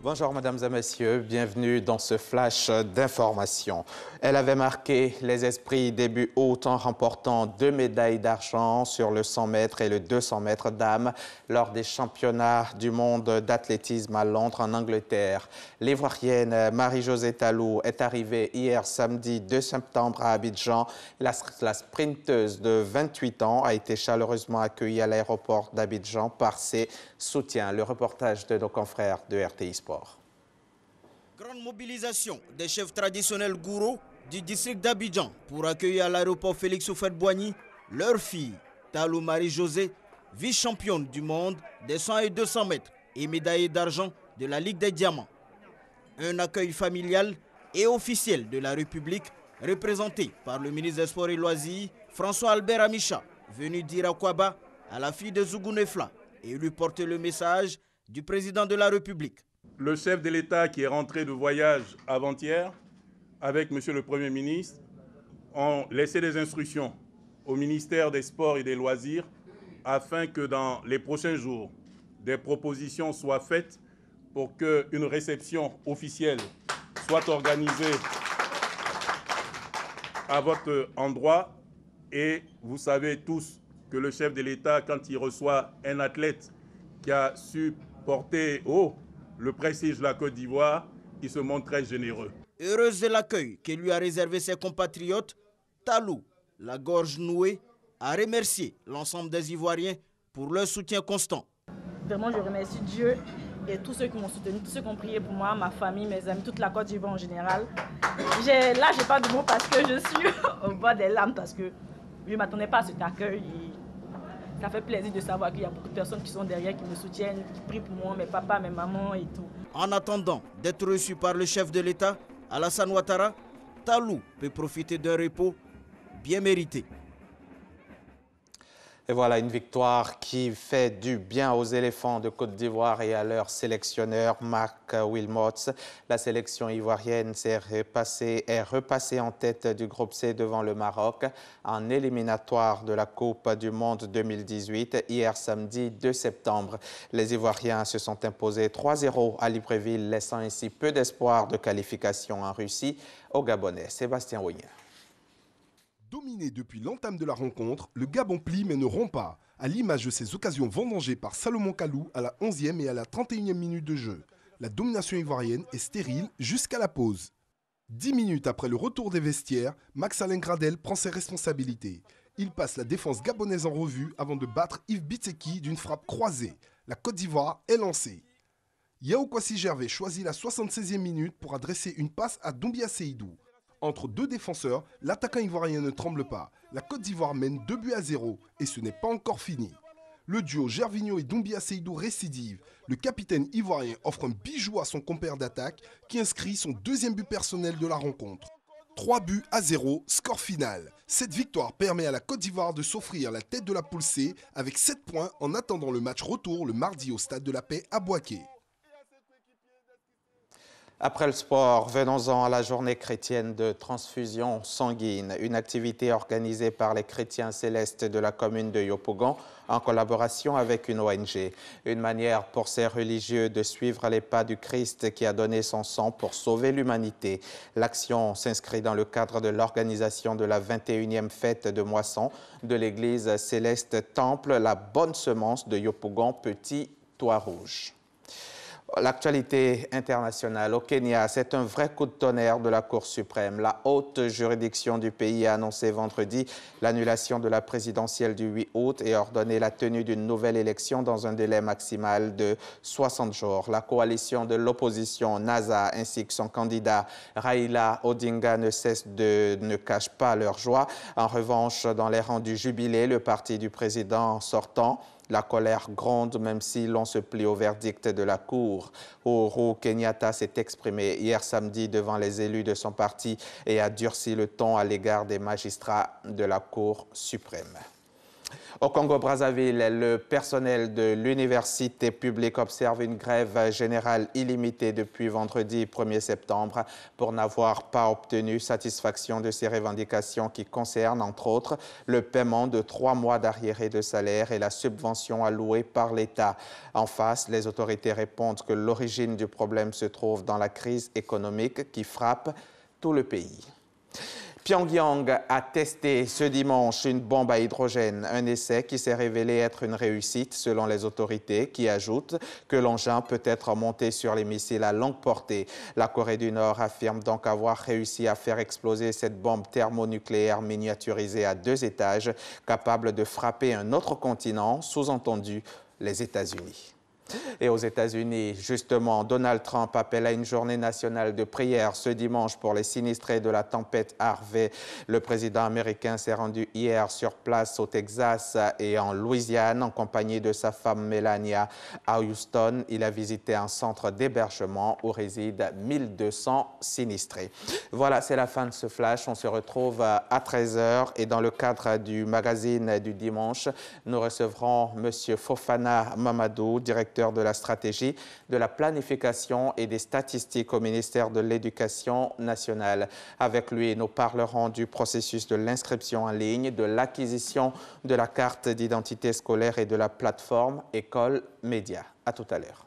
Bonjour mesdames et messieurs, bienvenue dans ce flash d'information. Elle avait marqué les esprits début août en remportant 2 médailles d'argent sur le 100 mètres et le 200 mètres dames lors des championnats du monde d'athlétisme à Londres en Angleterre. L'Ivoirienne Marie-Josée Talou est arrivée hier samedi 2 septembre à Abidjan. La sprinteuse de 28 ans a été chaleureusement accueillie à l'aéroport d'Abidjan par ses soutiens. Le reportage de nos confrères de RTI Sport. Grande mobilisation des chefs traditionnels gourous du district d'Abidjan pour accueillir à l'aéroport Félix Houphouët-Boigny leur fille, Talou Marie-Josée, vice-championne du monde des 100 et 200 mètres et médaillée d'argent de la Ligue des Diamants. Un accueil familial et officiel de la République représenté par le ministre des Sports et Loisirs, François-Albert Amicha, venu dire à Kwaba à la fille de Zougou Nefla et lui porter le message du président de la République. Le chef de l'État qui est rentré de voyage avant-hier avec Monsieur le Premier ministre ont laissé des instructions au ministère des Sports et des Loisirs afin que dans les prochains jours, des propositions soient faites pour qu'une réception officielle soit organisée à votre endroit. Et vous savez tous que le chef de l'État, quand il reçoit un athlète qui a su porter haut le prestige de la Côte d'Ivoire, il se montre très généreux. Heureuse de l'accueil que lui a réservé ses compatriotes, Talou, la gorge nouée, a remercié l'ensemble des Ivoiriens pour leur soutien constant. Vraiment, je remercie Dieu et tous ceux qui m'ont soutenu, tous ceux qui ont prié pour moi, ma famille, mes amis, toute la Côte d'Ivoire en général. Là, je n'ai pas de mots parce que je suis au bord des larmes parce que je ne m'attendais pas à cet accueil. Ça fait plaisir de savoir qu'il y a beaucoup de personnes qui sont derrière, qui me soutiennent, qui prient pour moi, mes papas, mes mamans et tout. En attendant d'être reçu par le chef de l'État, Alassane Ouattara, Talou peut profiter d'un repos bien mérité. Et voilà une victoire qui fait du bien aux éléphants de Côte d'Ivoire et à leur sélectionneur Marc Wilmots. La sélection ivoirienne est repassée en tête du groupe C devant le Maroc en éliminatoire de la Coupe du Monde 2018 hier samedi 2 septembre. Les Ivoiriens se sont imposés 3-0 à Libreville, laissant ainsi peu d'espoir de qualification en Russie au Gabonais. Sébastien Ouignan. Dominé depuis l'entame de la rencontre, le Gabon plie mais ne rompt pas, à l'image de ses occasions vendangées par Salomon Kalou à la 11e et à la 31e minute de jeu. La domination ivoirienne est stérile jusqu'à la pause. 10 minutes après le retour des vestiaires, Max-Alain Gradel prend ses responsabilités. Il passe la défense gabonaise en revue avant de battre Yves Bitseki d'une frappe croisée. La Côte d'Ivoire est lancée. Yao Kwasi Gervais choisit la 76e minute pour adresser une passe à Doumbia Seydou. Entre deux défenseurs, l'attaquant ivoirien ne tremble pas. La Côte d'Ivoire mène 2-0 et ce n'est pas encore fini. Le duo Gervinho et Doumbia Seydou récidive. Le capitaine ivoirien offre un bijou à son compère d'attaque qui inscrit son deuxième but personnel de la rencontre. 3-0, score final. Cette victoire permet à la Côte d'Ivoire de s'offrir la tête de la poule C avec 7 points en attendant le match retour le mardi au Stade de la Paix à Bouaké. Après le sport, venons-en à la journée chrétienne de transfusion sanguine, une activité organisée par les chrétiens célestes de la commune de Yopougon en collaboration avec une ONG. Une manière pour ces religieux de suivre les pas du Christ qui a donné son sang pour sauver l'humanité. L'action s'inscrit dans le cadre de l'organisation de la 21e fête de moisson de l'église céleste Temple, la bonne semence de Yopougon, Petit Toit Rouge. L'actualité internationale au Kenya, c'est un vrai coup de tonnerre de la Cour suprême. La haute juridiction du pays a annoncé vendredi l'annulation de la présidentielle du 8 août et ordonné la tenue d'une nouvelle élection dans un délai maximal de 60 jours. La coalition de l'opposition NASA ainsi que son candidat Raila Odinga ne cachent pas leur joie. En revanche, dans les rangs du jubilé, le parti du président sortant, la colère gronde même si l'on se plie au verdict de la Cour. Uhuru Kenyatta s'est exprimé hier samedi devant les élus de son parti et a durci le ton à l'égard des magistrats de la Cour suprême. Au Congo-Brazzaville, le personnel de l'université publique observe une grève générale illimitée depuis vendredi 1er septembre pour n'avoir pas obtenu satisfaction de ses revendications qui concernent, entre autres, le paiement de 3 mois d'arriérés de salaire et la subvention allouée par l'État. En face, les autorités répondent que l'origine du problème se trouve dans la crise économique qui frappe tout le pays. Pyongyang a testé ce dimanche une bombe à hydrogène, un essai qui s'est révélé être une réussite selon les autorités qui ajoutent que l'engin peut être monté sur les missiles à longue portée. La Corée du Nord affirme donc avoir réussi à faire exploser cette bombe thermonucléaire miniaturisée à 2 étages, capable de frapper un autre continent, sous-entendu les États-Unis. Et aux États-Unis, justement, Donald Trump appelle à une journée nationale de prière ce dimanche pour les sinistrés de la tempête Harvey. Le président américain s'est rendu hier sur place au Texas et en Louisiane en compagnie de sa femme Melania. À Houston, il a visité un centre d'hébergement où résident 1200 sinistrés. Voilà, c'est la fin de ce flash. On se retrouve à 13 h et dans le cadre du magazine du dimanche, nous recevrons M. Fofana Mamadou, directeur de la stratégie, de la planification et des statistiques au ministère de l'Éducation nationale. Avec lui, nous parlerons du processus de l'inscription en ligne, de l'acquisition de la carte d'identité scolaire et de la plateforme École Média. À tout à l'heure.